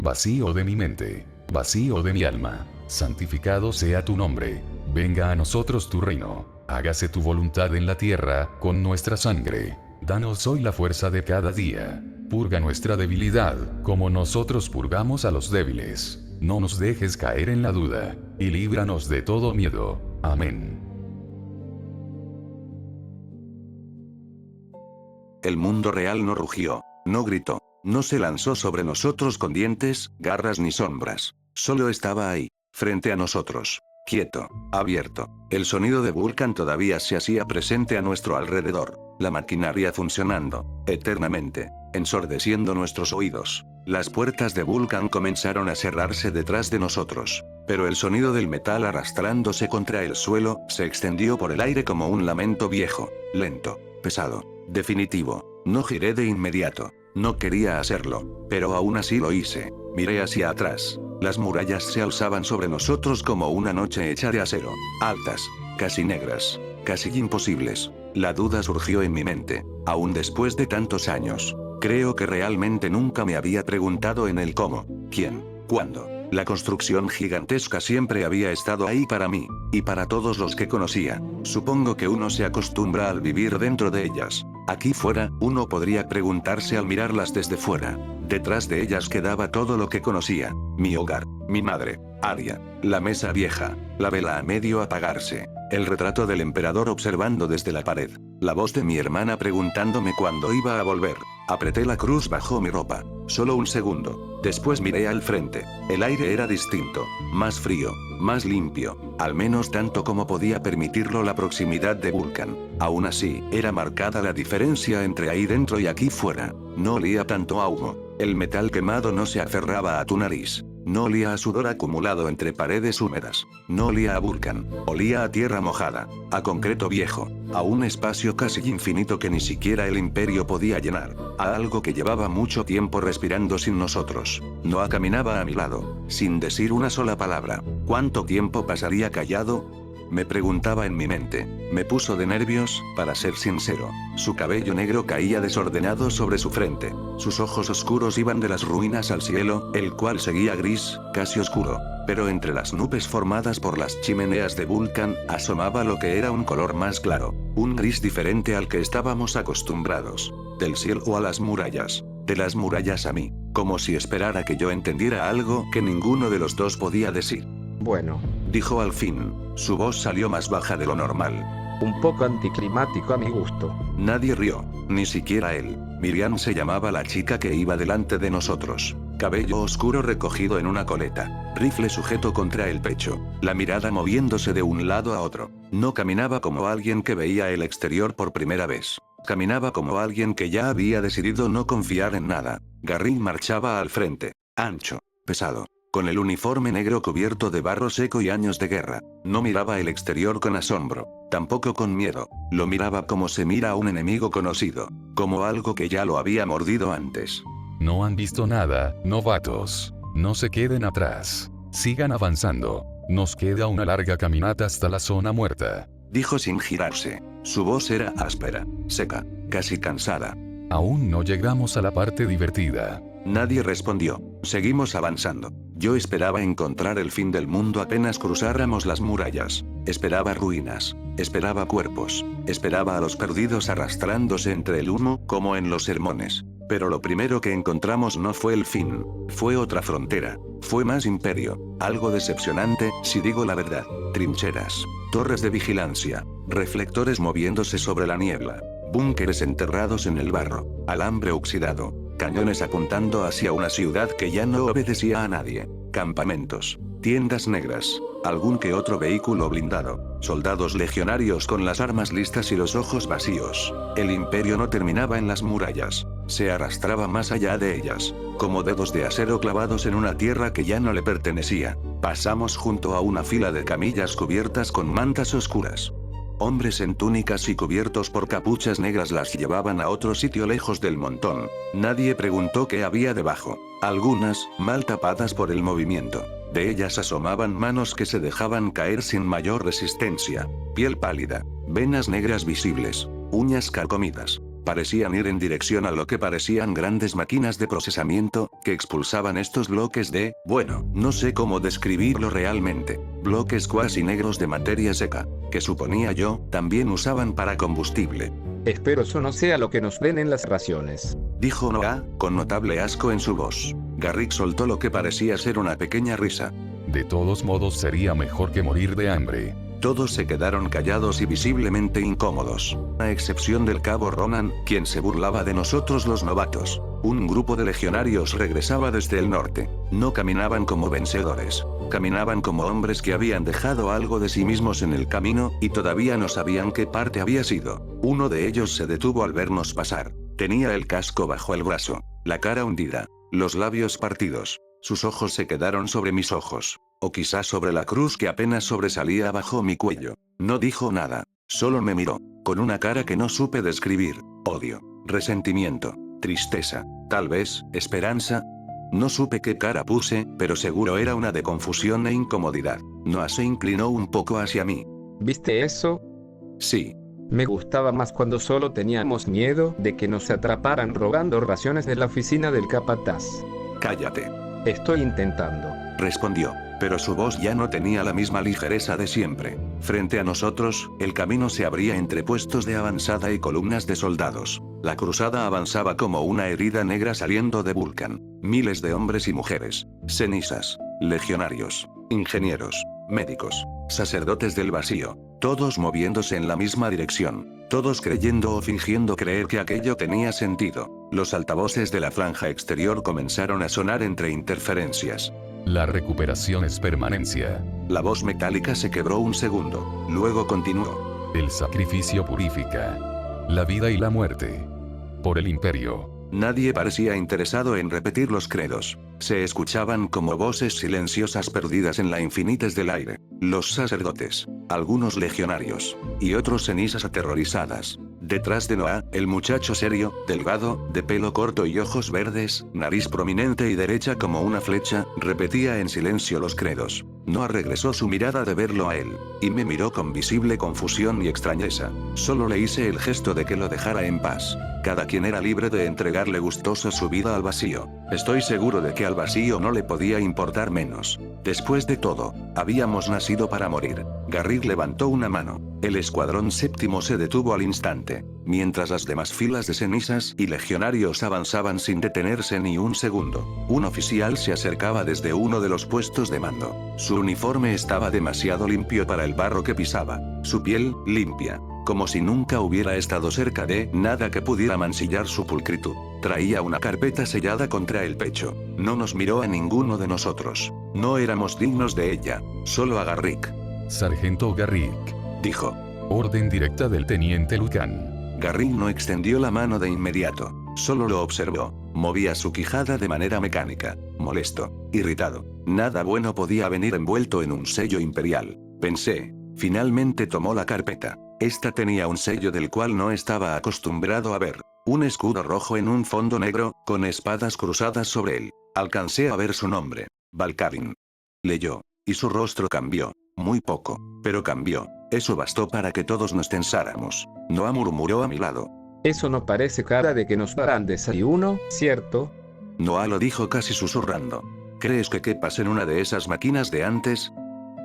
vacío de mi mente, vacío de mi alma. Santificado sea tu nombre. Venga a nosotros tu reino. Hágase tu voluntad en la tierra, con nuestra sangre. Danos hoy la fuerza de cada día. Purga nuestra debilidad, como nosotros purgamos a los débiles. No nos dejes caer en la duda, y líbranos de todo miedo. Amén. El mundo real no rugió, no gritó, no se lanzó sobre nosotros con dientes, garras ni sombras. Solo estaba ahí, frente a nosotros. Quieto, abierto. El sonido de Vulcan todavía se hacía presente a nuestro alrededor. La maquinaria funcionando, eternamente, ensordeciendo nuestros oídos. Las puertas de Vulcan comenzaron a cerrarse detrás de nosotros. Pero el sonido del metal arrastrándose contra el suelo, se extendió por el aire como un lamento viejo, lento, pesado, definitivo. No giré de inmediato. No quería hacerlo, pero aún así lo hice. Miré hacia atrás. Las murallas se alzaban sobre nosotros como una noche hecha de acero. Altas, casi negras, casi imposibles. La duda surgió en mi mente, aún después de tantos años. Creo que realmente nunca me había preguntado en el cómo, quién, cuándo. La construcción gigantesca siempre había estado ahí para mí, y para todos los que conocía. Supongo que uno se acostumbra al vivir dentro de ellas. Aquí fuera, uno podría preguntarse al mirarlas desde fuera. Detrás de ellas quedaba todo lo que conocía. Mi hogar, mi madre, Arya, la mesa vieja, la vela a medio apagarse, el retrato del emperador observando desde la pared, la voz de mi hermana preguntándome cuándo iba a volver. Apreté la cruz bajo mi ropa. Solo un segundo. Después miré al frente. El aire era distinto, más frío, más limpio, al menos tanto como podía permitirlo la proximidad de Vulcan. Aún así, era marcada la diferencia entre ahí dentro y aquí fuera. No olía tanto a humo. El metal quemado no se aferraba a tu nariz. No olía a sudor acumulado entre paredes húmedas. No olía a Vulcan. Olía a tierra mojada, a concreto viejo, a un espacio casi infinito que ni siquiera el imperio podía llenar, a algo que llevaba mucho tiempo respirando sin nosotros. Noah caminaba a mi lado, sin decir una sola palabra. ¿Cuánto tiempo pasaría callado? Me preguntaba en mi mente. Me puso de nervios, para ser sincero. Su cabello negro caía desordenado sobre su frente. Sus ojos oscuros iban de las ruinas al cielo, el cual seguía gris, casi oscuro. Pero entre las nubes formadas por las chimeneas de Vulcan, asomaba lo que era un color más claro. Un gris diferente al que estábamos acostumbrados. Del cielo a las murallas. De las murallas a mí. Como si esperara que yo entendiera algo que ninguno de los dos podía decir. Bueno, Dijo al fin. Su voz salió más baja de lo normal. un poco anticlimático a mi gusto. Nadie rió, ni siquiera él. Miriam se llamaba la chica que iba delante de nosotros. Cabello oscuro recogido en una coleta. Rifle sujeto contra el pecho. La mirada moviéndose de un lado a otro. No caminaba como alguien que veía el exterior por primera vez. Caminaba como alguien que ya había decidido no confiar en nada. Garrin marchaba al frente. Ancho. Pesado. Con el uniforme negro cubierto de barro seco y años de guerra. No miraba el exterior con asombro. Tampoco con miedo. Lo miraba como se mira a un enemigo conocido. Como algo que ya lo había mordido antes. No han visto nada, novatos. No se queden atrás. Sigan avanzando. Nos queda una larga caminata hasta la zona muerta. Dijo sin girarse. Su voz era áspera, seca, casi cansada. Aún no llegamos a la parte divertida. Nadie respondió. Seguimos avanzando. Yo esperaba encontrar el fin del mundo apenas cruzáramos las murallas. Esperaba ruinas. Esperaba cuerpos. Esperaba a los perdidos arrastrándose entre el humo, como en los sermones. Pero lo primero que encontramos no fue el fin. Fue otra frontera. Fue más imperio. Algo decepcionante, si digo la verdad. Trincheras. Torres de vigilancia. Reflectores moviéndose sobre la niebla. Búnkeres enterrados en el barro. Alambre oxidado. Cañones apuntando hacia una ciudad que ya no obedecía a nadie. Campamentos. Tiendas negras. Algún que otro vehículo blindado. Soldados legionarios con las armas listas y los ojos vacíos. El imperio no terminaba en las murallas. Se arrastraba más allá de ellas. Como dedos de acero clavados en una tierra que ya no le pertenecía. Pasamos junto a una fila de camillas cubiertas con mantas oscuras. Hombres en túnicas y cubiertos por capuchas negras las llevaban a otro sitio lejos del montón. Nadie preguntó qué había debajo. Algunas, mal tapadas por el movimiento. De ellas asomaban manos que se dejaban caer sin mayor resistencia. Piel pálida. Venas negras visibles. Uñas carcomidas. Parecían ir en dirección a lo que parecían grandes máquinas de procesamiento, que expulsaban estos bloques bueno, no sé cómo describirlo realmente, bloques cuasi negros de materia seca, que suponía yo, también usaban para combustible. Espero eso no sea lo que nos den en las raciones. Dijo Noah, con notable asco en su voz. Garrick soltó lo que parecía ser una pequeña risa. De todos modos sería mejor que morir de hambre. Todos se quedaron callados y visiblemente incómodos, a excepción del cabo Ronan, quien se burlaba de nosotros los novatos. Un grupo de legionarios regresaba desde el norte. No caminaban como vencedores. Caminaban como hombres que habían dejado algo de sí mismos en el camino, y todavía no sabían qué parte había sido. Uno de ellos se detuvo al vernos pasar. Tenía el casco bajo el brazo, la cara hundida, los labios partidos. Sus ojos se quedaron sobre mis ojos. O quizás sobre la cruz que apenas sobresalía bajo mi cuello. No dijo nada. Solo me miró, con una cara que no supe describir. Odio, resentimiento, tristeza, tal vez, esperanza. No supe qué cara puse, pero seguro era una de confusión e incomodidad. Noah se inclinó un poco hacia mí. ¿Viste eso? Sí. Me gustaba más cuando solo teníamos miedo de que nos atraparan robando raciones de la oficina del capataz. Cállate. Estoy intentando. Respondió, pero su voz ya no tenía la misma ligereza de siempre. Frente a nosotros, el camino se abría entre puestos de avanzada y columnas de soldados. La cruzada avanzaba como una herida negra saliendo de Vulcan. Miles de hombres y mujeres, cenizas, legionarios, ingenieros, médicos, sacerdotes del vacío, todos moviéndose en la misma dirección, todos creyendo o fingiendo creer que aquello tenía sentido. Los altavoces de la franja exterior comenzaron a sonar entre interferencias. La recuperación es permanencia. La voz metálica se quebró un segundo, luego continuó. El sacrificio purifica la vida y la muerte. Por el imperio. Nadie parecía interesado en repetir los credos. Se escuchaban como voces silenciosas perdidas en la infinites del aire. Los sacerdotes, algunos legionarios, y otros cenizas aterrorizadas. Detrás de Noah, el muchacho serio, delgado, de pelo corto y ojos verdes, nariz prominente y derecha como una flecha, repetía en silencio los credos. Noah regresó su mirada de verlo a él, y me miró con visible confusión y extrañeza. Solo le hice el gesto de que lo dejara en paz. Cada quien era libre de entregarle gustoso su vida al vacío. Estoy seguro de que al vacío no le podía importar menos. Después de todo, habíamos nacido para morir. Garrick levantó una mano. El escuadrón séptimo se detuvo al instante, mientras las demás filas de cenizas y legionarios avanzaban sin detenerse ni un segundo. Un oficial se acercaba desde uno de los puestos de mando. Su uniforme estaba demasiado limpio para el barro que pisaba. Su piel, limpia, como si nunca hubiera estado cerca de nada que pudiera mancillar su pulcritud. Traía una carpeta sellada contra el pecho. No nos miró a ninguno de nosotros. No éramos dignos de ella, solo a Garrick. Sargento Garrick. Dijo. Orden directa del teniente Lucan. Garrick no extendió la mano de inmediato. Solo lo observó. Movía su quijada de manera mecánica. Molesto. Irritado. Nada bueno podía venir envuelto en un sello imperial. Pensé. Finalmente tomó la carpeta. Esta tenía un sello del cual no estaba acostumbrado a ver. Un escudo rojo en un fondo negro, con espadas cruzadas sobre él. Alcancé a ver su nombre. Valkarin. Leyó. Y su rostro cambió. Muy poco. Pero cambió. Eso bastó para que todos nos tensáramos. Noah murmuró a mi lado. Eso no parece cara de que nos darán desayuno, ¿cierto? Noah lo dijo casi susurrando. ¿Crees que quepas en una de esas máquinas de antes?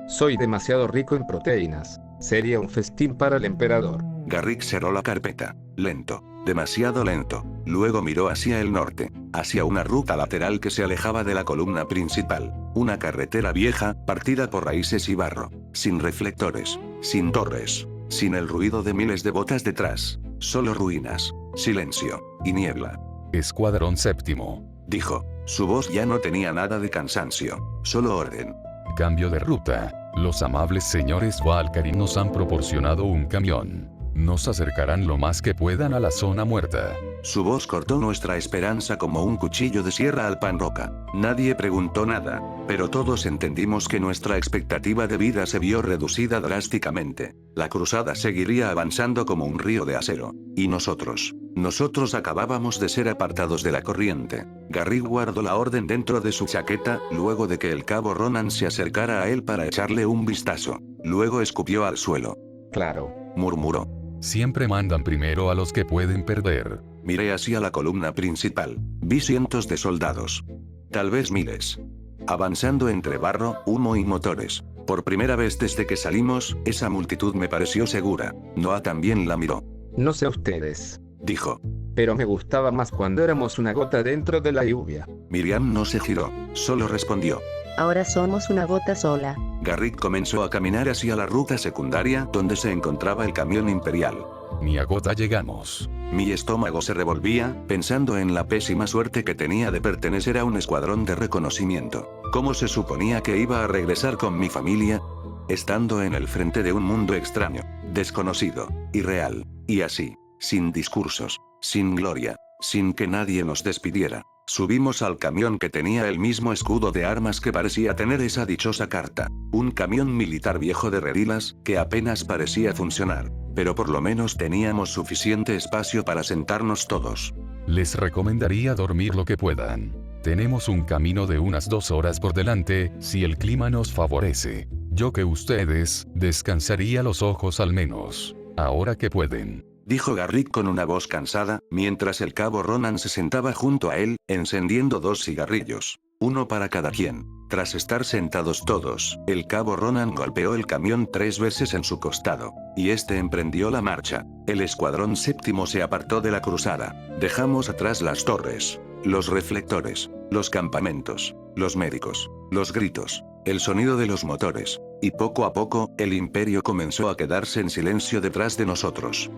Soy demasiado rico en proteínas. Sería un festín para el emperador. Garrick cerró la carpeta. Lento. Demasiado lento. Luego miró hacia el norte. Hacia una ruta lateral que se alejaba de la columna principal. Una carretera vieja, partida por raíces y barro. Sin reflectores. Sin torres. Sin el ruido de miles de botas detrás. Solo ruinas. Silencio. Y niebla. Escuadrón séptimo. Dijo. Su voz ya no tenía nada de cansancio. Solo orden. Cambio de ruta. Los amables señores Valkarin nos han proporcionado un camión. Nos acercarán lo más que puedan a la zona muerta. Su voz cortó nuestra esperanza como un cuchillo de sierra al pan roca. Nadie preguntó nada, pero todos entendimos que nuestra expectativa de vida se vio reducida drásticamente. La cruzada seguiría avanzando como un río de acero. Y nosotros acabábamos de ser apartados de la corriente. Garrick guardó la orden dentro de su chaqueta, luego de que el cabo Ronan se acercara a él para echarle un vistazo. Luego escupió al suelo. Claro. Murmuró. Siempre mandan primero a los que pueden perder. Miré hacia la columna principal. Vi cientos de soldados. Tal vez miles. Avanzando entre barro, humo y motores. Por primera vez desde que salimos, esa multitud me pareció segura. Noah también la miró. No sé ustedes, Dijo. pero me gustaba más cuando éramos una gota dentro de la lluvia. Miriam no se giró. Solo respondió. Ahora somos una gota sola. Garrick comenzó a caminar hacia la ruta secundaria donde se encontraba el camión imperial. Ni a gota llegamos. Mi estómago se revolvía, pensando en la pésima suerte que tenía de pertenecer a un escuadrón de reconocimiento. ¿Cómo se suponía que iba a regresar con mi familia? Estando en el frente de un mundo extraño, desconocido, irreal, y así, sin discursos, sin gloria, sin que nadie nos despidiera. Subimos al camión que tenía el mismo escudo de armas que parecía tener esa dichosa carta. Un camión militar viejo de redilas, que apenas parecía funcionar. Pero por lo menos teníamos suficiente espacio para sentarnos todos. Les recomendaría dormir lo que puedan. Tenemos un camino de unas 2 horas por delante, si el clima nos favorece. Yo que ustedes, descansaría los ojos al menos. Ahora que pueden. Dijo Garrick con una voz cansada, mientras el cabo Ronan se sentaba junto a él, encendiendo 2 cigarrillos. Uno para cada quien. Tras estar sentados todos, el cabo Ronan golpeó el camión 3 veces en su costado, y este emprendió la marcha. El escuadrón séptimo se apartó de la cruzada. Dejamos atrás las torres, los reflectores, los campamentos, los médicos, los gritos, el sonido de los motores, y poco a poco, el imperio comenzó a quedarse en silencio detrás de nosotros.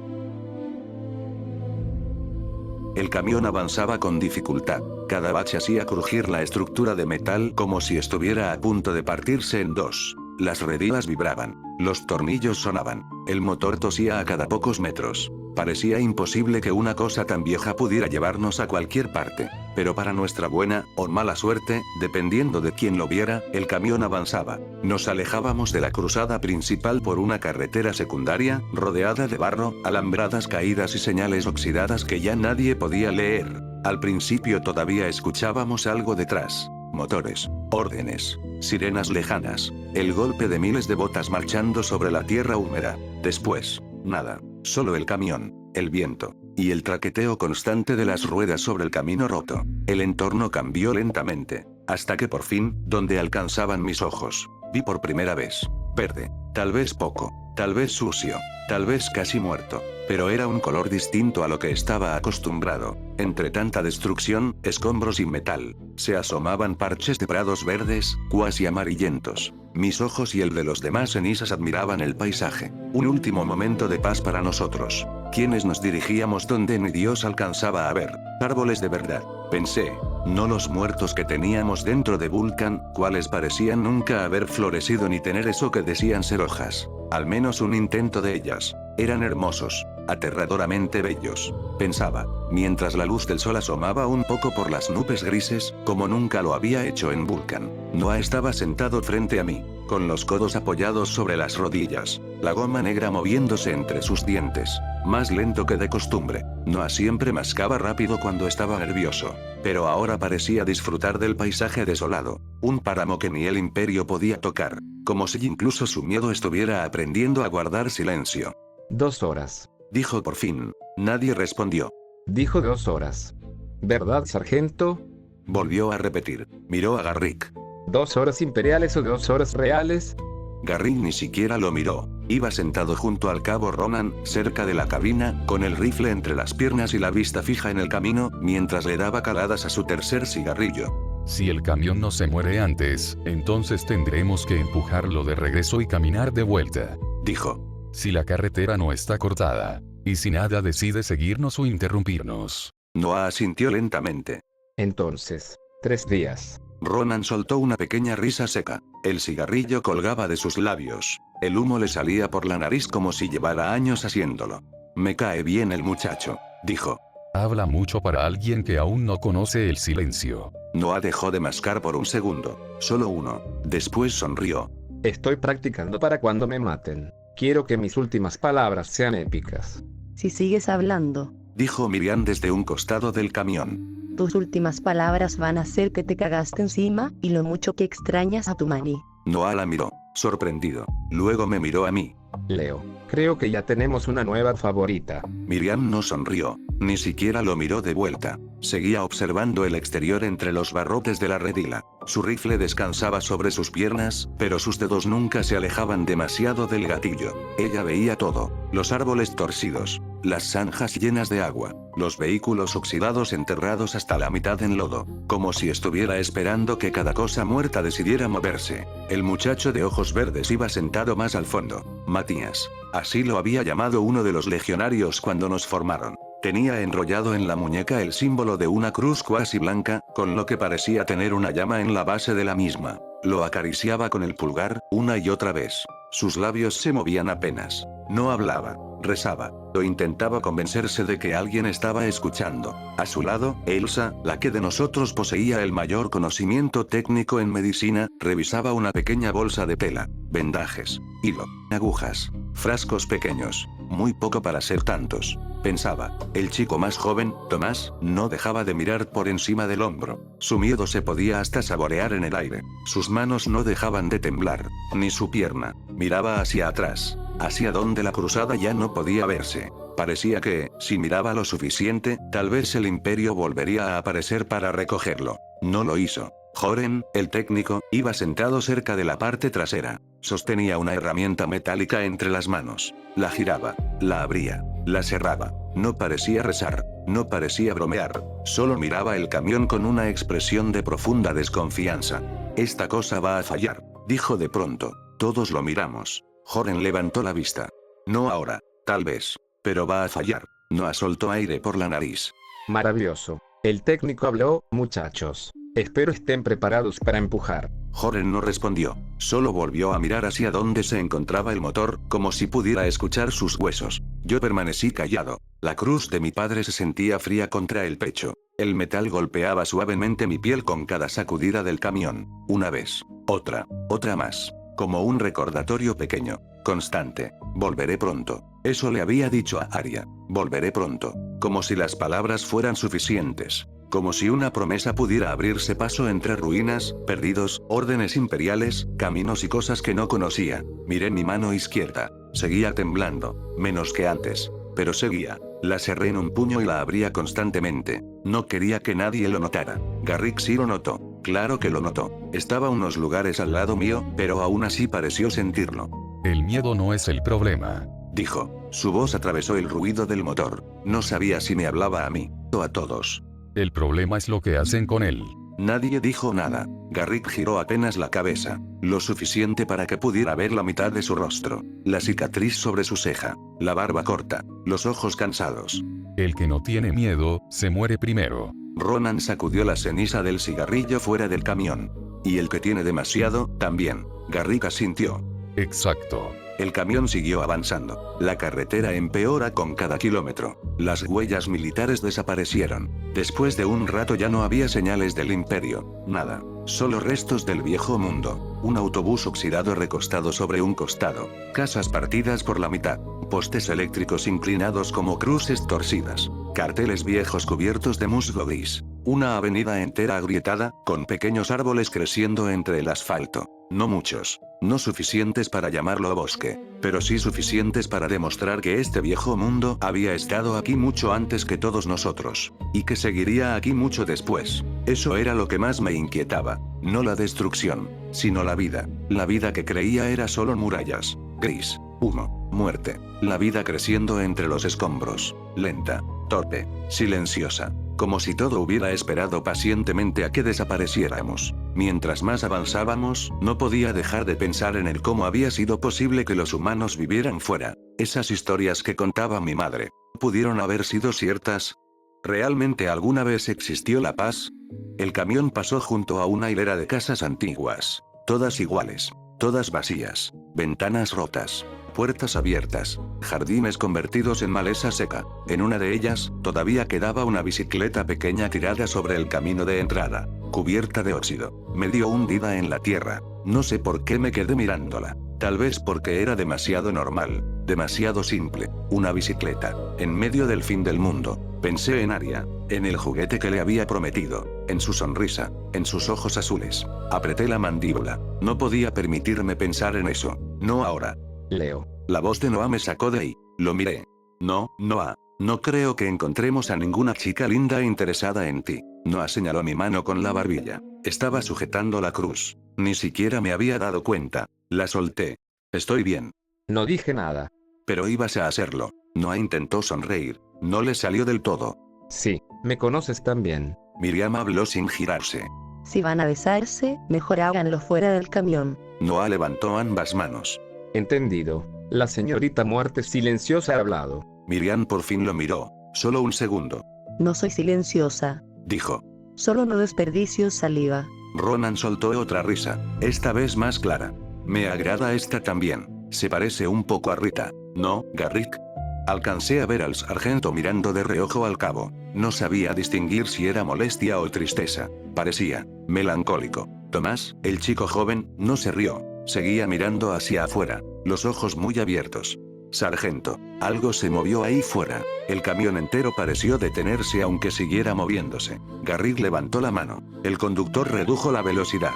El camión avanzaba con dificultad. Cada bache hacía crujir la estructura de metal como si estuviera a punto de partirse en 2. Las redilas vibraban. Los tornillos sonaban. El motor tosía a cada pocos metros. Parecía imposible que una cosa tan vieja pudiera llevarnos a cualquier parte. Pero para nuestra buena o mala suerte, dependiendo de quién lo viera, el camión avanzaba. Nos alejábamos de la cruzada principal por una carretera secundaria, rodeada de barro, alambradas caídas y señales oxidadas que ya nadie podía leer. Al principio todavía escuchábamos algo detrás. Motores, órdenes, sirenas lejanas, el golpe de miles de botas marchando sobre la tierra húmeda. Después, nada, solo el camión, el viento, y el traqueteo constante de las ruedas sobre el camino roto. El entorno cambió lentamente, hasta que por fin, donde alcanzaban mis ojos, vi por primera vez, verde, tal vez poco, tal vez sucio, tal vez casi muerto, pero era un color distinto a lo que estaba acostumbrado. Entre tanta destrucción, escombros y metal, se asomaban parches de prados verdes, cuasi amarillentos. Mis ojos y el de los demás cenizas admiraban el paisaje. Un último momento de paz para nosotros, quienes nos dirigíamos donde ni Dios alcanzaba a ver. Árboles de verdad, pensé, no los muertos que teníamos dentro de Vulcan, cuales parecían nunca haber florecido ni tener eso que decían ser hojas. Al menos un intento de ellas. Eran hermosos, aterradoramente bellos, pensaba, mientras la luz del sol asomaba un poco por las nubes grises, como nunca lo había hecho en Vulcan. Noah estaba sentado frente a mí, con los codos apoyados sobre las rodillas, la goma negra moviéndose entre sus dientes, más lento que de costumbre. Noah siempre mascaba rápido cuando estaba nervioso, pero ahora parecía disfrutar del paisaje desolado, un páramo que ni el imperio podía tocar, como si incluso su miedo estuviera aprendiendo a guardar silencio. 2 horas. Dijo por fin. Nadie respondió. Dijo 2 horas. ¿Verdad, sargento? Volvió a repetir. Miró a Garrick. 2 horas imperiales o 2 horas reales. Garrick ni siquiera lo miró. Iba sentado junto al cabo Ronan, cerca de la cabina, con el rifle entre las piernas y la vista fija en el camino, mientras le daba caladas a su tercer cigarrillo. Si el camión no se muere antes, entonces tendremos que empujarlo de regreso y caminar de vuelta. Dijo. Si la carretera no está cortada, y si nada decide seguirnos o interrumpirnos. Noah asintió lentamente. Entonces, 3 días. Ronan soltó una pequeña risa seca. El cigarrillo colgaba de sus labios. El humo le salía por la nariz como si llevara años haciéndolo. Me cae bien el muchacho, dijo. Habla mucho para alguien que aún no conoce el silencio. Noah dejó de mascar por un segundo. Solo uno. Después sonrió. Estoy practicando para cuando me maten. Quiero que mis últimas palabras sean épicas. Si sigues hablando, Dijo Miriam desde un costado del camión. tus últimas palabras van a ser que te cagaste encima, y lo mucho que extrañas a tu mani. Noah la miró, sorprendido. Luego me miró a mí. Leo, Creo que ya tenemos una nueva favorita. Miriam no sonrió, ni siquiera lo miró de vuelta. Seguía observando el exterior entre los barrotes de la redila. Su rifle descansaba sobre sus piernas, pero sus dedos nunca se alejaban demasiado del gatillo. Ella veía todo: los árboles torcidos, las zanjas llenas de agua, los vehículos oxidados enterrados hasta la mitad en lodo, como si estuviera esperando que cada cosa muerta decidiera moverse. El muchacho de ojos verdes iba sentado más al fondo. Matías, así lo había llamado uno de los legionarios cuando nos formaron. Tenía enrollado en la muñeca el símbolo de una cruz cuasi blanca, con lo que parecía tener una llama en la base de la misma. Lo acariciaba con el pulgar, una y otra vez. Sus labios se movían apenas. No hablaba, rezaba, o intentaba convencerse de que alguien estaba escuchando. A su lado, Elsa, la que de nosotros poseía el mayor conocimiento técnico en medicina, revisaba una pequeña bolsa de tela, vendajes, hilo, agujas, frascos pequeños, muy poco para ser tantos. Pensaba, el chico más joven, Tomás, no dejaba de mirar por encima del hombro. Su miedo se podía hasta saborear en el aire. Sus manos no dejaban de temblar, ni su pierna. Miraba hacia atrás, hacia donde la cruzada ya no podía verse. Parecía que, si miraba lo suficiente, tal vez el imperio volvería a aparecer para recogerlo. No lo hizo. Joren, el técnico, iba sentado cerca de la parte trasera. Sostenía una herramienta metálica entre las manos. La giraba, la abría, la cerraba. No parecía rezar, no parecía bromear, solo miraba el camión con una expresión de profunda desconfianza. Esta cosa va a fallar, dijo de pronto. Todos lo miramos. Joren levantó la vista. No ahora, tal vez, pero va a fallar. Noah soltó aire por la nariz. Maravilloso. El técnico habló: muchachos, espero estén preparados para empujar. Joren no respondió, solo volvió a mirar hacia donde se encontraba el motor, como si pudiera escuchar sus huesos. Yo permanecí callado. La cruz de mi padre se sentía fría contra el pecho. El metal golpeaba suavemente mi piel con cada sacudida del camión. Una vez, otra más. Como un recordatorio pequeño, constante. Volveré pronto. Eso le había dicho a Arya. Volveré pronto. Como si las palabras fueran suficientes. Como si una promesa pudiera abrirse paso entre ruinas, perdidos, órdenes imperiales, caminos y cosas que no conocía. Miré mi mano izquierda. Seguía temblando, menos que antes. Pero seguía. La cerré en un puño y la abría constantemente. No quería que nadie lo notara. Garrick sí lo notó. Claro que lo notó. Estaba unos lugares al lado mío, pero aún así pareció sentirlo. El miedo no es el problema, dijo. Su voz atravesó el ruido del motor. No sabía si me hablaba a mí, o a todos. El problema es lo que hacen con él. Nadie dijo nada. Garrick giró apenas la cabeza, lo suficiente para que pudiera ver la mitad de su rostro, la cicatriz sobre su ceja, la barba corta, los ojos cansados. El que no tiene miedo, se muere primero. Ronan sacudió la ceniza del cigarrillo fuera del camión. Y el que tiene demasiado, también. Garrick asintió. Exacto. El camión siguió avanzando. La carretera empeora con cada kilómetro. Las huellas militares desaparecieron. Después de un rato ya no había señales del imperio. Nada. Solo restos del viejo mundo. Un autobús oxidado recostado sobre un costado. Casas partidas por la mitad. Postes eléctricos inclinados como cruces torcidas. Carteles viejos cubiertos de musgo gris. Una avenida entera agrietada, con pequeños árboles creciendo entre el asfalto. No muchos. No suficientes para llamarlo bosque, pero sí suficientes para demostrar que este viejo mundo había estado aquí mucho antes que todos nosotros, y que seguiría aquí mucho después. Eso era lo que más me inquietaba, no la destrucción, sino la vida que creía era solo murallas, gris, humo, muerte, la vida creciendo entre los escombros, lenta, torpe, silenciosa. Como si todo hubiera esperado pacientemente a que desapareciéramos. Mientras más avanzábamos, no podía dejar de pensar en el cómo había sido posible que los humanos vivieran fuera. Esas historias que contaba mi madre, ¿pudieron haber sido ciertas? ¿Realmente alguna vez existió la paz? El camión pasó junto a una hilera de casas antiguas. Todas iguales. Todas vacías. Ventanas rotas. Puertas abiertas, jardines convertidos en maleza seca. En una de ellas, todavía quedaba una bicicleta pequeña tirada sobre el camino de entrada, cubierta de óxido, medio hundida en la tierra. No sé por qué me quedé mirándola. Tal vez porque era demasiado normal, demasiado simple. Una bicicleta, en medio del fin del mundo. Pensé en Arya, en el juguete que le había prometido, en su sonrisa, en sus ojos azules. Apreté la mandíbula. No podía permitirme pensar en eso. No ahora. Leo. La voz de Noah me sacó de ahí. Lo miré. No, Noah. No creo que encontremos a ninguna chica linda interesada en ti. Noah señaló mi mano con la barbilla. Estaba sujetando la cruz. Ni siquiera me había dado cuenta. La solté. Estoy bien. No dije nada. Pero ibas a hacerlo. Noah intentó sonreír. No le salió del todo. Sí, me conoces también. Miriam habló sin girarse. Si van a besarse, mejor háganlo fuera del camión. Noah levantó ambas manos. Entendido. La señorita Muerte Silenciosa ha hablado. Miriam por fin lo miró. Solo un segundo. No soy silenciosa. Dijo. Solo no desperdicio saliva. Ronan soltó otra risa. Esta vez más clara. Me agrada esta también. Se parece un poco a Rita. ¿No, Garrick? Alcancé a ver al sargento mirando de reojo al cabo. No sabía distinguir si era molestia o tristeza. Parecía melancólico. Tomás, el chico joven, no se rió. Seguía mirando hacia afuera, los ojos muy abiertos. Sargento, algo se movió ahí fuera. El camión entero pareció detenerse aunque siguiera moviéndose. Garrick levantó la mano. El conductor redujo la velocidad.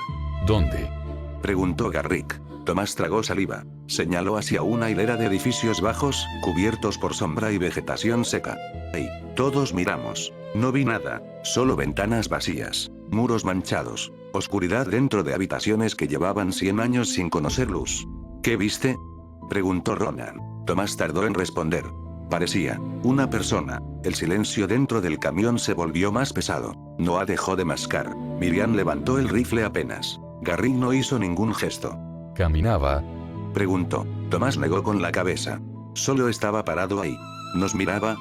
¿Dónde? Preguntó Garrick. Tomás tragó saliva. Señaló hacia una hilera de edificios bajos, cubiertos por sombra y vegetación seca. Ahí, todos miramos. No vi nada, solo ventanas vacías, muros manchados, oscuridad dentro de habitaciones que llevaban 100 años sin conocer luz. ¿Qué viste?, preguntó Ronan. Tomás tardó en responder. Parecía una persona. El silencio dentro del camión se volvió más pesado. Noah dejó de mascar. Miriam levantó el rifle apenas. Garrick no hizo ningún gesto. ¿Caminaba? Preguntó. Tomás negó con la cabeza. Solo estaba parado ahí. ¿Nos miraba?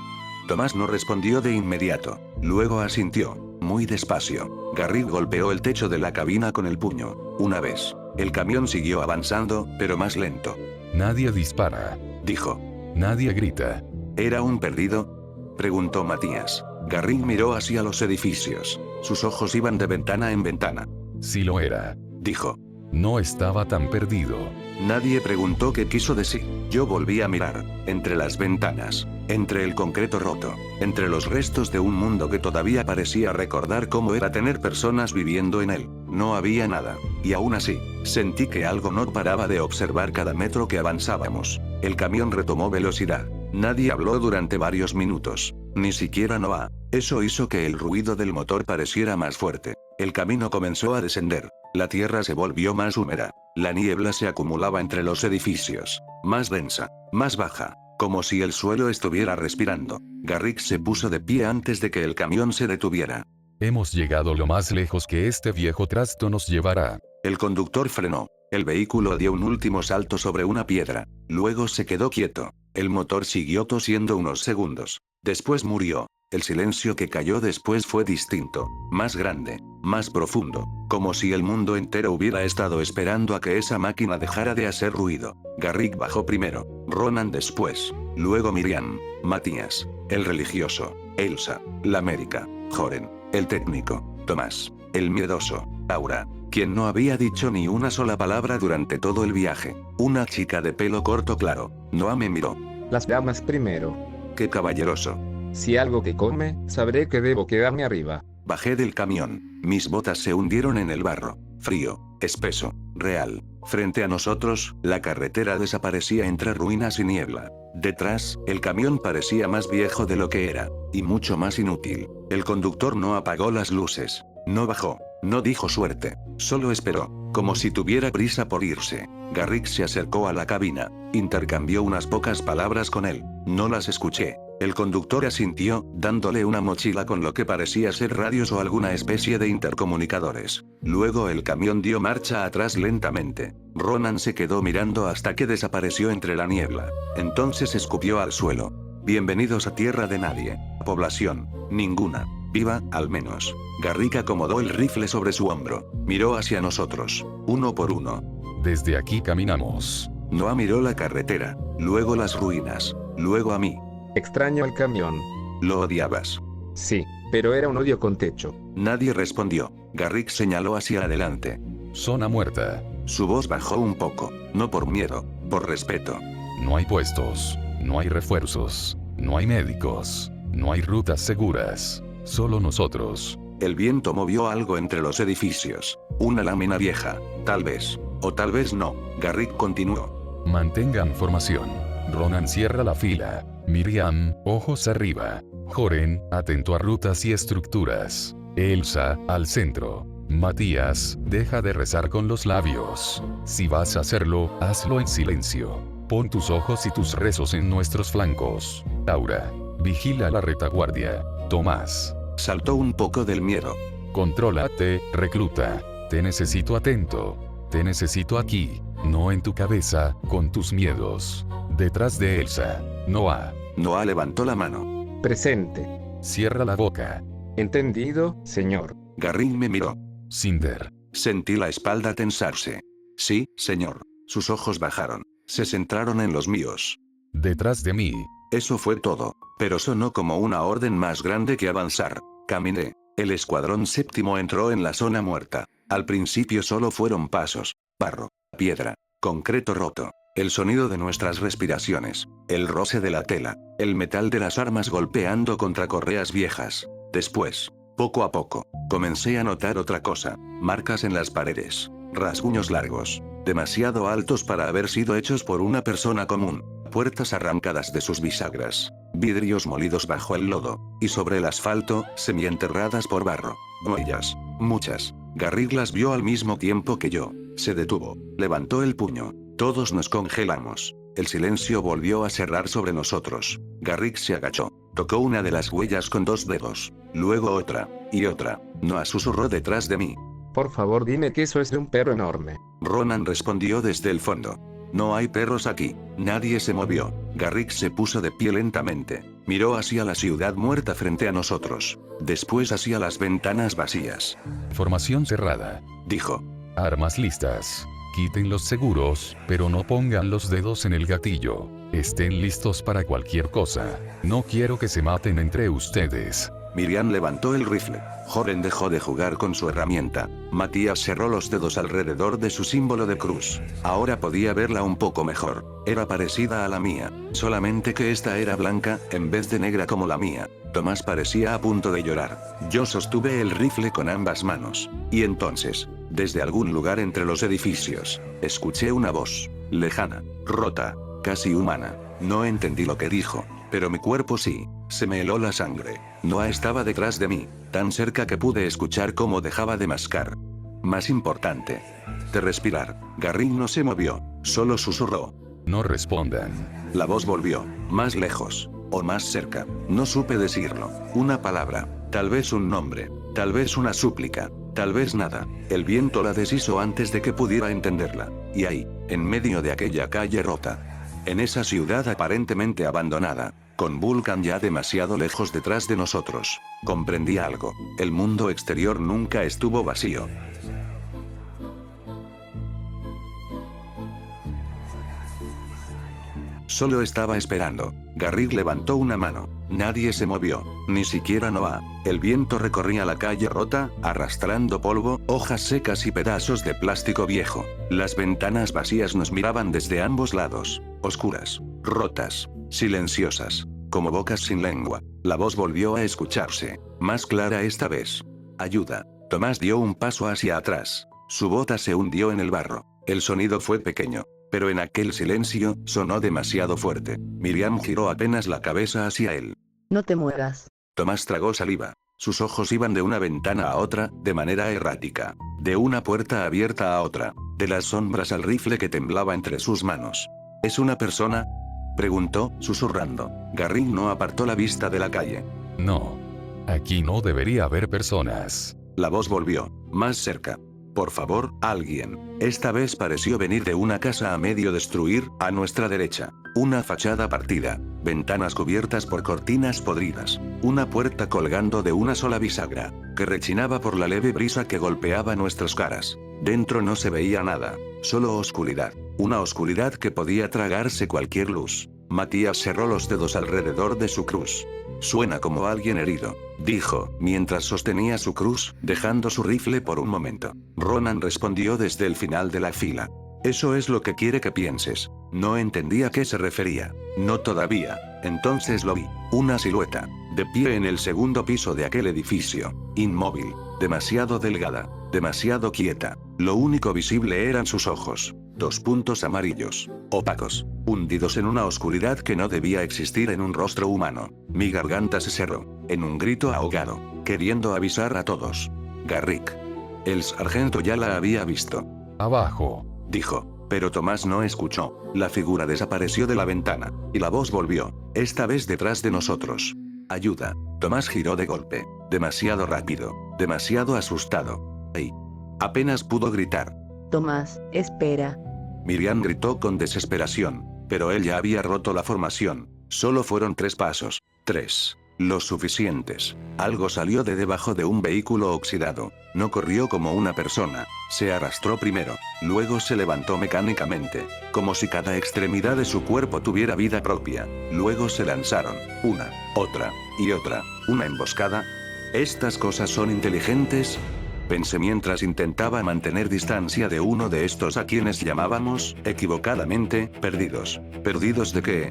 Tomás no respondió de inmediato. Luego asintió. Muy despacio. Garrick golpeó el techo de la cabina con el puño. Una vez. El camión siguió avanzando, pero más lento. Nadie dispara. Dijo. Nadie grita. ¿Era un perdido?, preguntó Matías. Garrick miró hacia los edificios. Sus ojos iban de ventana en ventana. Sí lo era. Dijo. No estaba tan perdido. Nadie preguntó qué quiso decir. Yo volví a mirar. Entre las ventanas. Entre el concreto roto. Entre los restos de un mundo que todavía parecía recordar cómo era tener personas viviendo en él. No había nada. Y aún así, sentí que algo no paraba de observar cada metro que avanzábamos. El camión retomó velocidad. Nadie habló durante varios minutos. Ni siquiera Noah. Eso hizo que el ruido del motor pareciera más fuerte. El camino comenzó a descender. La tierra se volvió más húmeda. La niebla se acumulaba entre los edificios. Más densa. Más baja. Como si el suelo estuviera respirando. Garrick se puso de pie antes de que el camión se detuviera. Hemos llegado lo más lejos que este viejo trasto nos llevará. El conductor frenó. El vehículo dio un último salto sobre una piedra. Luego se quedó quieto. El motor siguió tosiendo unos segundos. Después murió. El silencio que cayó después fue distinto, más grande, más profundo, como si el mundo entero hubiera estado esperando a que esa máquina dejara de hacer ruido. Garrick bajó primero, Ronan después, luego Miriam, Matías, el religioso, Elsa, la médica, Joren, el técnico, Tomás, el miedoso, Aura, quien no había dicho ni una sola palabra durante todo el viaje, una chica de pelo corto claro. Noah me miró. Las damas primero. Qué caballeroso. Si algo que come, sabré que debo quedarme arriba. Bajé del camión. Mis botas se hundieron en el barro. Frío, espeso, real. Frente a nosotros, la carretera desaparecía entre ruinas y niebla. Detrás, el camión parecía más viejo de lo que era, y mucho más inútil. El conductor no apagó las luces. No bajó. No dijo suerte. Solo esperó, como si tuviera prisa por irse. Garrick se acercó a la cabina. Intercambió unas pocas palabras con él. No las escuché. El conductor asintió, dándole una mochila con lo que parecía ser radios o alguna especie de intercomunicadores. Luego el camión dio marcha atrás lentamente. Ronan se quedó mirando hasta que desapareció entre la niebla. Entonces escupió al suelo. Bienvenidos a tierra de nadie. Población, ninguna. Viva, al menos. Garrick acomodó el rifle sobre su hombro. Miró hacia nosotros. Uno por uno. Desde aquí caminamos. Noah miró la carretera. Luego las ruinas. Luego a mí. Extraño al camión. ¿Lo odiabas? Sí, pero era un odio con techo. Nadie respondió. Garrick señaló hacia adelante. Zona muerta. Su voz bajó un poco. No por miedo, por respeto. No hay puestos. No hay refuerzos. No hay médicos. No hay rutas seguras. Solo nosotros. El viento movió algo entre los edificios. Una lámina vieja. Tal vez. O tal vez no. Garrick continuó. Mantengan formación. Ronan cierra la fila. Miriam, ojos arriba. Joren, atento a rutas y estructuras. Elsa, al centro. Matías, deja de rezar con los labios. Si vas a hacerlo, hazlo en silencio. Pon tus ojos y tus rezos en nuestros flancos. Aura, vigila la retaguardia. Tomás. Saltó un poco del miedo. Contrólate, recluta. Te necesito atento. Te necesito aquí, no en tu cabeza, con tus miedos. Detrás de Elsa. Noah. Noah levantó la mano. Presente. Cierra la boca. Entendido, señor. Garrin me miró. Cinder. Sentí la espalda tensarse. Sí, señor. Sus ojos bajaron. Se centraron en los míos. Detrás de mí. Eso fue todo. Pero sonó como una orden más grande que avanzar. Caminé. El escuadrón séptimo entró en la zona muerta. Al principio solo fueron pasos. Barro. Piedra. Concreto roto. El sonido de nuestras respiraciones. El roce de la tela. El metal de las armas golpeando contra correas viejas. Después, poco a poco, comencé a notar otra cosa. Marcas en las paredes. Rasguños largos. Demasiado altos para haber sido hechos por una persona común. Puertas arrancadas de sus bisagras. Vidrios molidos bajo el lodo. Y sobre el asfalto, semienterradas por barro. Huellas. Muchas. Garrick las vio al mismo tiempo que yo. Se detuvo. Levantó el puño. Todos nos congelamos. El silencio volvió a cerrar sobre nosotros. Garrick se agachó. Tocó una de las huellas con 2 dedos. Luego otra. Y otra. Noah susurró detrás de mí. Por favor, dime que eso es de un perro enorme. Ronan respondió desde el fondo. No hay perros aquí. Nadie se movió. Garrick se puso de pie lentamente. Miró hacia la ciudad muerta frente a nosotros. Después hacia las ventanas vacías. Formación cerrada. Dijo. Armas listas. Quiten los seguros, pero no pongan los dedos en el gatillo. Estén listos para cualquier cosa. No quiero que se maten entre ustedes. Miriam levantó el rifle. Joren dejó de jugar con su herramienta. Matías cerró los dedos alrededor de su símbolo de cruz. Ahora podía verla un poco mejor. Era parecida a la mía, solamente que esta era blanca, en vez de negra como la mía. Tomás parecía a punto de llorar. Yo sostuve el rifle con ambas manos. Y entonces, desde algún lugar entre los edificios, escuché una voz. Lejana, rota, casi humana. No entendí lo que dijo, pero mi cuerpo sí. Se me heló la sangre. Noah estaba detrás de mí, tan cerca que pude escuchar cómo dejaba de mascar. Más importante, de respirar. Garrick no se movió, solo susurró. No respondan. La voz volvió, más lejos, o más cerca. No supe decirlo. Una palabra, tal vez un nombre, tal vez una súplica, tal vez nada. El viento la deshizo antes de que pudiera entenderla. Y ahí, en medio de aquella calle rota, en esa ciudad aparentemente abandonada, con Vulcan ya demasiado lejos detrás de nosotros, comprendí algo. El mundo exterior nunca estuvo vacío. Solo estaba esperando. Garrick levantó una mano. Nadie se movió, ni siquiera Noah. El viento recorría la calle rota, arrastrando polvo, hojas secas y pedazos de plástico viejo. Las ventanas vacías nos miraban desde ambos lados, oscuras, rotas, silenciosas, como bocas sin lengua. La voz volvió a escucharse, más clara esta vez. Ayuda. Tomás dio un paso hacia atrás. Su bota se hundió en el barro. El sonido fue pequeño, pero en aquel silencio, sonó demasiado fuerte. Miriam giró apenas la cabeza hacia él. No te muevas. Tomás tragó saliva. Sus ojos iban de una ventana a otra, de manera errática. De una puerta abierta a otra. De las sombras al rifle que temblaba entre sus manos. ¿Es una persona?, preguntó, susurrando. Garrick no apartó la vista de la calle. No. Aquí no debería haber personas. La voz volvió, más cerca. Por favor, alguien. Esta vez pareció venir de una casa a medio destruir, a nuestra derecha. Una fachada partida. Ventanas cubiertas por cortinas podridas. Una puerta colgando de una sola bisagra, que rechinaba por la leve brisa que golpeaba nuestras caras. Dentro no se veía nada, solo oscuridad. Una oscuridad que podía tragarse cualquier luz. Matías cerró los dedos alrededor de su cruz. Suena como alguien herido, dijo, mientras sostenía su cruz, dejando su rifle por un momento. Ronan respondió desde el final de la fila. Eso es lo que quiere que pienses. No entendía a qué se refería. No todavía. Entonces lo vi. Una silueta, de pie en el segundo piso de aquel edificio. Inmóvil. Demasiado delgada. Demasiado quieta. Lo único visible eran sus ojos. 2 puntos amarillos, opacos, hundidos en una oscuridad que no debía existir en un rostro humano. Mi garganta se cerró, en un grito ahogado, queriendo avisar a todos. Garrick. El sargento ya la había visto. Abajo. Dijo, pero Tomás no escuchó. La figura desapareció de la ventana, y la voz volvió, esta vez detrás de nosotros. Ayuda. Tomás giró de golpe, demasiado rápido, demasiado asustado. ¡Ay! Apenas pudo gritar. Tomás, espera. Miriam gritó con desesperación, pero él ya había roto la formación. Solo fueron 3 pasos. 3. Los suficientes. Algo salió de debajo de un vehículo oxidado. No corrió como una persona. Se arrastró primero. Luego se levantó mecánicamente, como si cada extremidad de su cuerpo tuviera vida propia. Luego se lanzaron. Una, otra, y otra. Una emboscada. ¿Estas cosas son inteligentes? Pensé mientras intentaba mantener distancia de uno de estos a quienes llamábamos, equivocadamente, perdidos. ¿Perdidos de qué?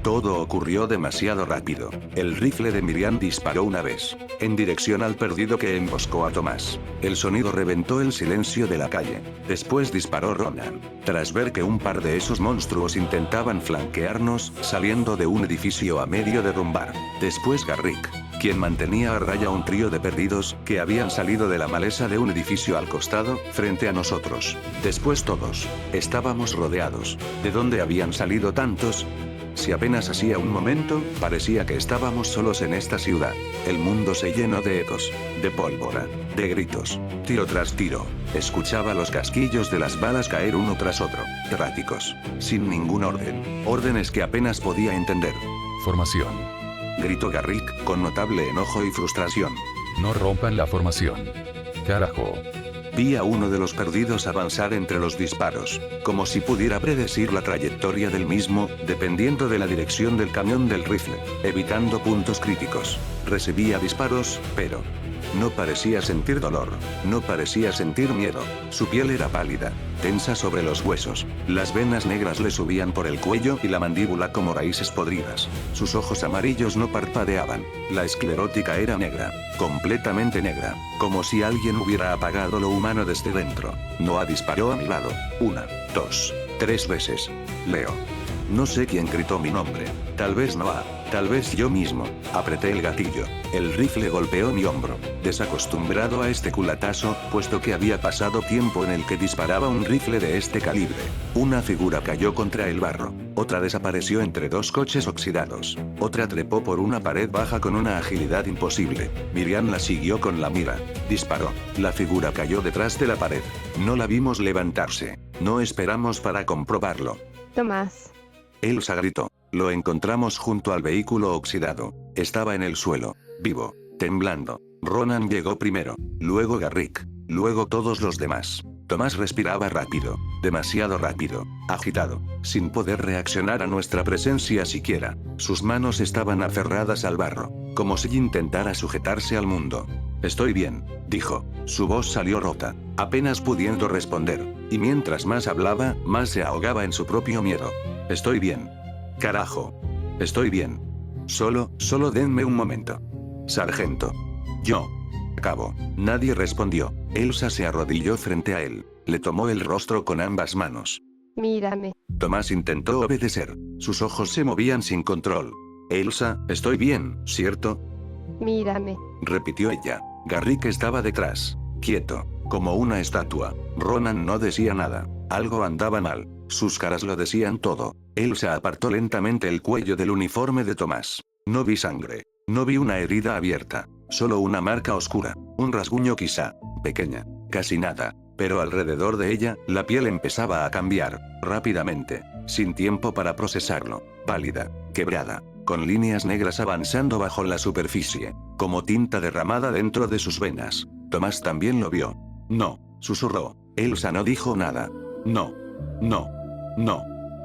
Todo ocurrió demasiado rápido. El rifle de Miriam disparó una vez, en dirección al perdido que emboscó a Tomás. El sonido reventó el silencio de la calle. Después disparó Ronan, tras ver que un par de esos monstruos intentaban flanquearnos, saliendo de un edificio a medio derrumbar. Después Garrick, quien mantenía a raya un trío de perdidos, que habían salido de la maleza de un edificio al costado, frente a nosotros. Después todos. Estábamos rodeados. ¿De dónde habían salido tantos? Si apenas hacía un momento, parecía que estábamos solos en esta ciudad. El mundo se llenó de ecos, de pólvora, de gritos, tiro tras tiro. Escuchaba los casquillos de las balas caer uno tras otro, erráticos, sin ningún orden. Órdenes que apenas podía entender. Formación. Gritó Garrick, con notable enojo y frustración. No rompan la formación. Carajo. Vi a uno de los perdidos avanzar entre los disparos, como si pudiera predecir la trayectoria del mismo, dependiendo de la dirección del cañón del rifle, evitando puntos críticos. Recibía disparos, pero no parecía sentir dolor, no parecía sentir miedo. Su piel era pálida, tensa sobre los huesos. Las venas negras le subían por el cuello y la mandíbula como raíces podridas. Sus ojos amarillos no parpadeaban. La esclerótica era negra, completamente negra, como si alguien hubiera apagado lo humano desde dentro. Noah disparó a mi lado. 1, 2, 3 veces. Leo. No sé quién gritó mi nombre. Tal vez Noah, tal vez yo mismo. Apreté el gatillo. El rifle golpeó mi hombro. Desacostumbrado a este culatazo, puesto que había pasado tiempo en el que disparaba un rifle de este calibre. Una figura cayó contra el barro. Otra desapareció entre 2 coches oxidados. Otra trepó por una pared baja con una agilidad imposible. Miriam la siguió con la mira. Disparó. La figura cayó detrás de la pared. No la vimos levantarse. No esperamos para comprobarlo. Tomás. Elsa gritó. Lo encontramos junto al vehículo oxidado. Estaba en el suelo, vivo, temblando. Ronan llegó primero, luego Garrick, luego todos los demás. Tomás respiraba rápido, demasiado rápido, agitado, sin poder reaccionar a nuestra presencia siquiera. Sus manos estaban aferradas al barro, como si intentara sujetarse al mundo. Estoy bien, dijo. Su voz salió rota, apenas pudiendo responder, y mientras más hablaba, más se ahogaba en su propio miedo. Estoy bien. Carajo. Estoy bien. Solo denme un momento. Sargento. Yo. Acabo. Nadie respondió. Elsa se arrodilló frente a él. Le tomó el rostro con ambas manos. Mírame. Tomás intentó obedecer. Sus ojos se movían sin control. Elsa, estoy bien, ¿cierto? Mírame. Repitió ella. Garrick estaba detrás, quieto, como una estatua. Ronan no decía nada. Algo andaba mal. Sus caras lo decían todo. Elsa apartó lentamente el cuello del uniforme de Tomás. No vi sangre. No vi una herida abierta. Solo una marca oscura. Un rasguño quizá. Pequeña. Casi nada. Pero alrededor de ella, la piel empezaba a cambiar. Rápidamente. Sin tiempo para procesarlo. Pálida. Quebrada. Con líneas negras avanzando bajo la superficie. Como tinta derramada dentro de sus venas. Tomás también lo vio. No. Susurró. Elsa no dijo nada. No. No. No.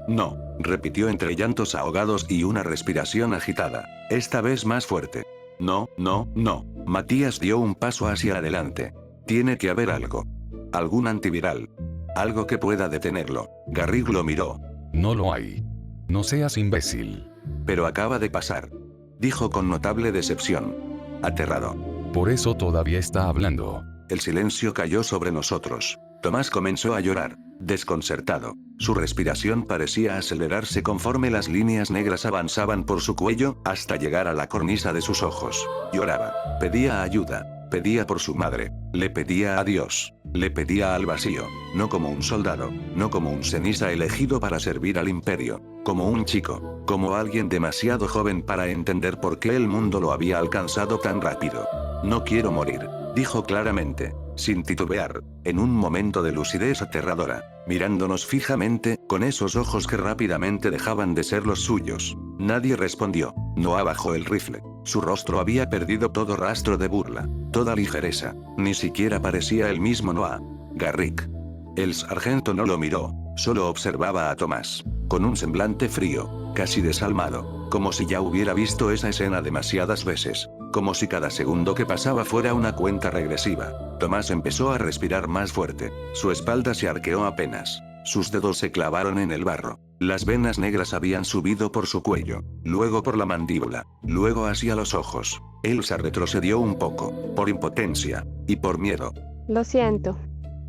No. Repitió entre llantos ahogados y una respiración agitada. Esta vez más fuerte. No, no, no. Matías dio un paso hacia adelante. Tiene que haber algo. Algún antiviral. Algo que pueda detenerlo. Garrick lo miró. No lo hay. No seas imbécil. Pero acaba de pasar. Dijo con notable decepción. Aterrado. Por eso todavía está hablando. El silencio cayó sobre nosotros. Tomás comenzó a llorar, desconcertado. Su respiración parecía acelerarse conforme las líneas negras avanzaban por su cuello, hasta llegar a la cornisa de sus ojos. Lloraba. Pedía ayuda. Pedía por su madre. Le pedía a Dios. Le pedía al vacío. No como un soldado. No como un ceniza elegido para servir al imperio. Como un chico. Como alguien demasiado joven para entender por qué el mundo lo había alcanzado tan rápido. No quiero morir, dijo claramente, sin titubear, en un momento de lucidez aterradora, mirándonos fijamente, con esos ojos que rápidamente dejaban de ser los suyos. Nadie respondió. Noah bajó el rifle. Su rostro había perdido todo rastro de burla, toda ligereza. Ni siquiera parecía el mismo Noah. Garrick. El sargento no lo miró, solo observaba a Tomás, con un semblante frío, casi desalmado, como si ya hubiera visto esa escena demasiadas veces, como si cada segundo que pasaba fuera una cuenta regresiva. Tomás empezó a respirar más fuerte, su espalda se arqueó apenas, sus dedos se clavaron en el barro, las venas negras habían subido por su cuello, luego por la mandíbula, luego hacia los ojos. Elsa retrocedió un poco, por impotencia, y por miedo.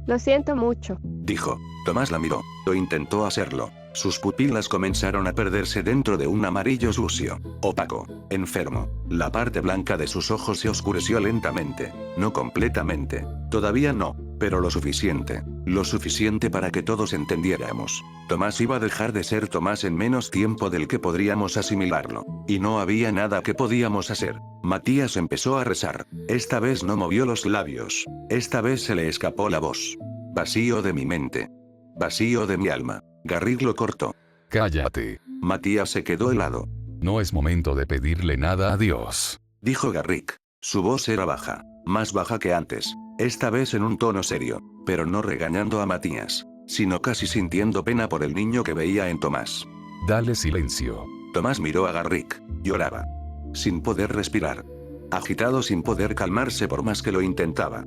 Lo siento mucho. Dijo. Tomás la miró, o intentó hacerlo. Sus pupilas comenzaron a perderse dentro de un amarillo sucio, opaco, enfermo. La parte blanca de sus ojos se oscureció lentamente, no completamente, todavía no, pero lo suficiente para que todos entendiéramos. Tomás iba a dejar de ser Tomás en menos tiempo del que podríamos asimilarlo, y no había nada que podíamos hacer. Matías empezó a rezar, esta vez no movió los labios, esta vez se le escapó la voz. Vacío de mi mente. Vacío de mi alma. Garrick lo cortó. Cállate. Matías se quedó helado. No es momento de pedirle nada a Dios, dijo Garrick. Su voz era baja, más baja que antes, esta vez en un tono serio, pero no regañando a Matías, sino casi sintiendo pena por el niño que veía en Tomás. Dale silencio. Tomás miró a Garrick. Lloraba. Sin poder respirar. Agitado sin poder calmarse por más que lo intentaba.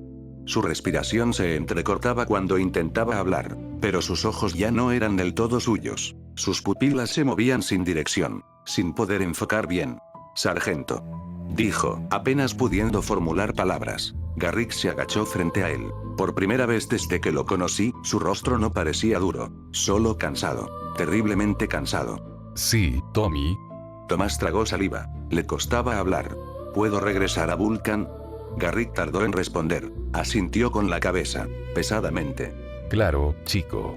Su respiración se entrecortaba cuando intentaba hablar, pero sus ojos ya no eran del todo suyos. Sus pupilas se movían sin dirección, sin poder enfocar bien. Sargento. Dijo, apenas pudiendo formular palabras. Garrick se agachó frente a él. Por primera vez desde que lo conocí, su rostro no parecía duro, solo cansado. Terriblemente cansado. Sí, Tommy. Tomás tragó saliva. Le costaba hablar. ¿Puedo regresar a Vulcan? Garrick tardó en responder. Asintió con la cabeza, pesadamente. Claro, chico.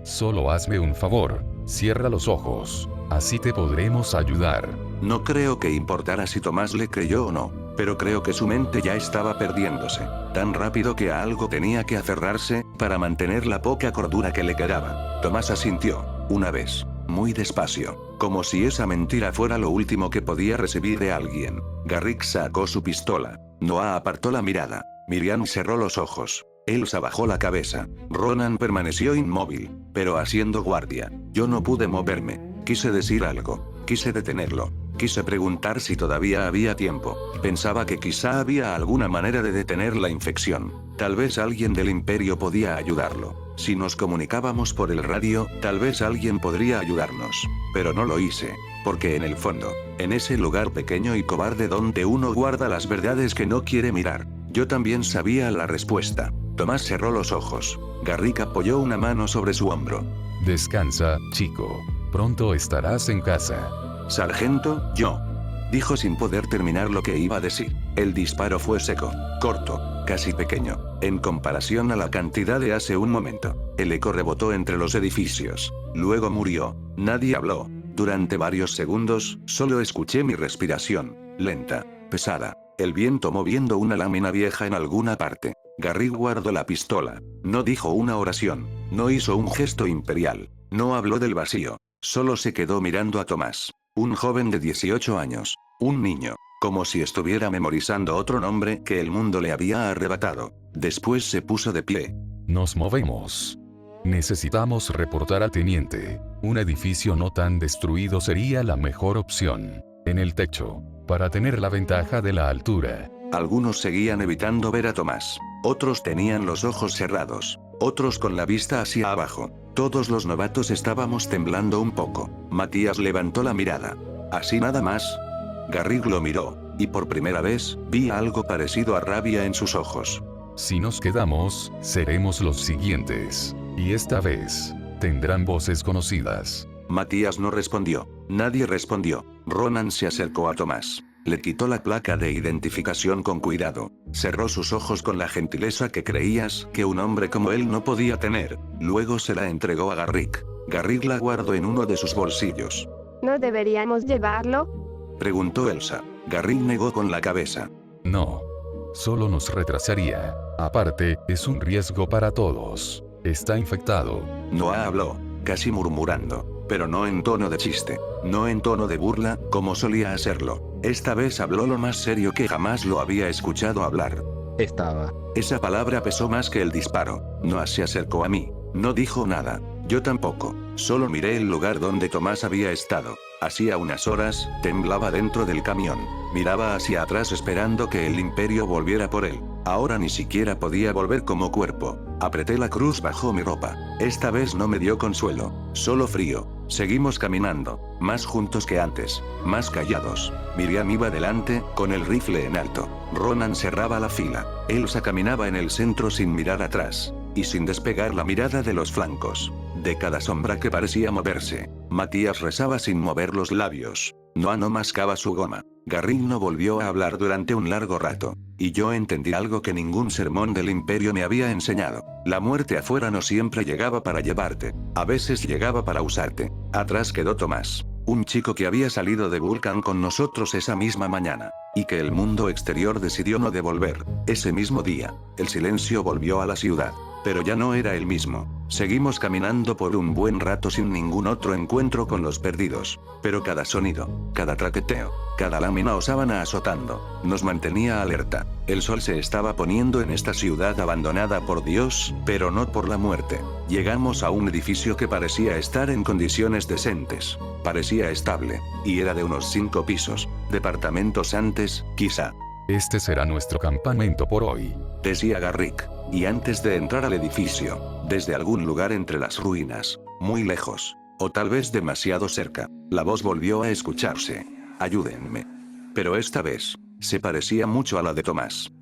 Solo hazme un favor, cierra los ojos, así te podremos ayudar. No creo que importara si Tomás le creyó o no, pero creo que su mente ya estaba perdiéndose, tan rápido que a algo tenía que aferrarse, para mantener la poca cordura que le quedaba. Tomás asintió, una vez, muy despacio, como si esa mentira fuera lo último que podía recibir de alguien. Garrick sacó su pistola. Noah apartó la mirada. Miriam cerró los ojos. Elsa bajó la cabeza. Ronan permaneció inmóvil, pero haciendo guardia. Yo no pude moverme. Quise decir algo. Quise detenerlo. Quise preguntar si todavía había tiempo. Pensaba que quizá había alguna manera de detener la infección. Tal vez alguien del imperio podía ayudarlo. Si nos comunicábamos por el radio, tal vez alguien podría ayudarnos. Pero no lo hice. Porque en el fondo, en ese lugar pequeño y cobarde donde uno guarda las verdades que no quiere mirar, yo también sabía la respuesta. Tomás cerró los ojos. Garrick apoyó una mano sobre su hombro. Descansa, chico. Pronto estarás en casa. Sargento, yo. Dijo sin poder terminar lo que iba a decir. El disparo fue seco, corto, casi pequeño, en comparación a la cantidad de hace un momento. El eco rebotó entre los edificios. Luego murió. Nadie habló. Durante varios segundos, solo escuché mi respiración, lenta, pesada. El viento moviendo una lámina vieja en alguna parte. Garrick guardó la pistola. No dijo una oración. No hizo un gesto imperial. No habló del vacío. Solo se quedó mirando a Tomás. Un joven de 18 años. Un niño. Como si estuviera memorizando otro nombre que el mundo le había arrebatado. Después se puso de pie. Nos movemos. Necesitamos reportar al teniente. Un edificio no tan destruido sería la mejor opción. En el techo. Para tener la ventaja de la altura. Algunos seguían evitando ver a Tomás. Otros tenían los ojos cerrados. Otros con la vista hacia abajo. Todos los novatos estábamos temblando un poco. Matías levantó la mirada. ¿Así nada más? Garrick lo miró, y por primera vez, vi algo parecido a rabia en sus ojos. Si nos quedamos, seremos los siguientes. Y esta vez, tendrán voces conocidas. Matías no respondió. Nadie respondió. Ronan se acercó a Tomás. Le quitó la placa de identificación con cuidado. Cerró sus ojos con la gentileza que creías que un hombre como él no podía tener. Luego se la entregó a Garrick. Garrick la guardó en uno de sus bolsillos. ¿No deberíamos llevarlo? Preguntó Elsa. Garrick negó con la cabeza. No. Solo nos retrasaría. Aparte, es un riesgo para todos. Está infectado. Noah habló, casi murmurando, pero no en tono de chiste, no en tono de burla, como solía hacerlo. Esta vez habló lo más serio que jamás lo había escuchado hablar. Estaba. Esa palabra pesó más que el disparo. Noah se acercó a mí. No dijo nada. Yo tampoco. Solo miré el lugar donde Tomás había estado. Hacía unas horas, temblaba dentro del camión. Miraba hacia atrás esperando que el imperio volviera por él. Ahora ni siquiera podía volver como cuerpo. Apreté la cruz bajo mi ropa. Esta vez no me dio consuelo, solo frío. Seguimos caminando, más juntos que antes, más callados. Miriam iba delante, con el rifle en alto. Ronan cerraba la fila. Elsa caminaba en el centro sin mirar atrás, y sin despegar la mirada de los flancos, de cada sombra que parecía moverse. Matías rezaba sin mover los labios. Noah no mascaba su goma. Garrick no volvió a hablar durante un largo rato. Y yo entendí algo que ningún sermón del imperio me había enseñado. La muerte afuera no siempre llegaba para llevarte. A veces llegaba para usarte. Atrás quedó Tomás. Un chico que había salido de Vulcan con nosotros esa misma mañana. Y que el mundo exterior decidió no devolver. Ese mismo día, el silencio volvió a la ciudad. Pero ya no era el mismo. Seguimos caminando por un buen rato sin ningún otro encuentro con los perdidos. Pero cada sonido, cada traqueteo, cada lámina o sábana azotando, nos mantenía alerta. El sol se estaba poniendo en esta ciudad abandonada por Dios, pero no por la muerte. Llegamos a un edificio que parecía estar en condiciones decentes. Parecía estable. Y era de unos 5 pisos. Departamentos antes, quizá. Este será nuestro campamento por hoy, decía Garrick. Y antes de entrar al edificio, desde algún lugar entre las ruinas, muy lejos, o tal vez demasiado cerca, la voz volvió a escucharse. Ayúdenme. Pero esta vez, se parecía mucho a la de Tomás.